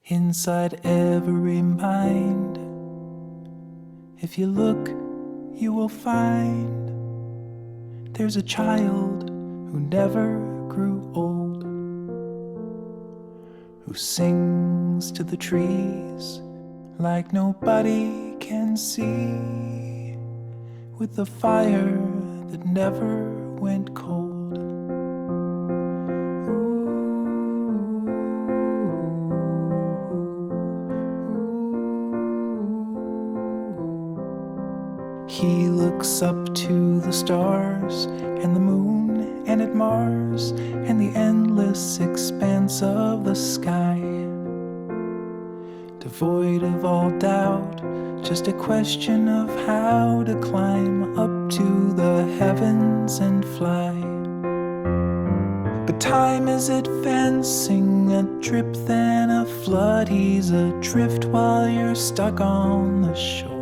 inside every mind. If you look, you will find there's a child who never grew old, who sings to the trees like nobody can see, with a fire that never went cold. He looks up to the stars and the moon and at Mars and the endless expanse of the sky, devoid of all doubt, just a question of how to climb up to the heavens and fly. But time is advancing, adrift than a flood. He's adrift while you're stuck on the shore,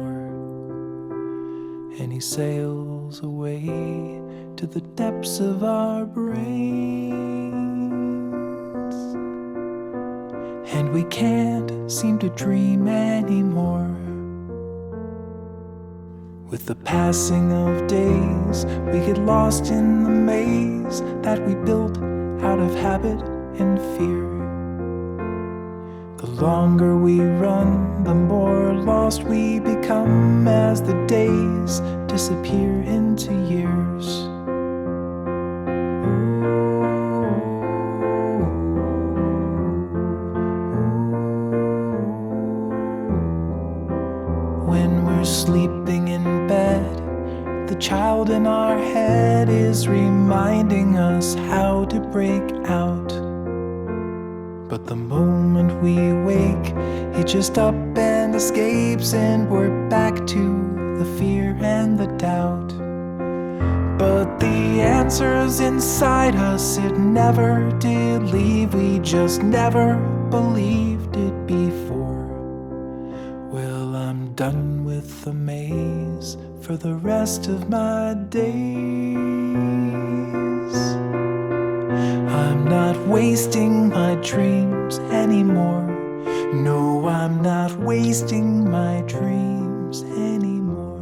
and he sails away to the depths of our brains, and we can't seem to dream anymore. With the passing of days, we get lost in the maze that we built out of habit and fear. The longer we run, the more lost we become as the days disappear into years. When we're sleeping in bed, the child in our head is reminding us how to break out. But the moment we wake, he just up and escapes, and we're back to the fear and the doubt. But the answer's inside us, it never did leave. We just never believed it before. Well, I'm done with the maze for the rest of my days. I'm not wasting my dreams anymore. No, I'm not wasting my dreams anymore.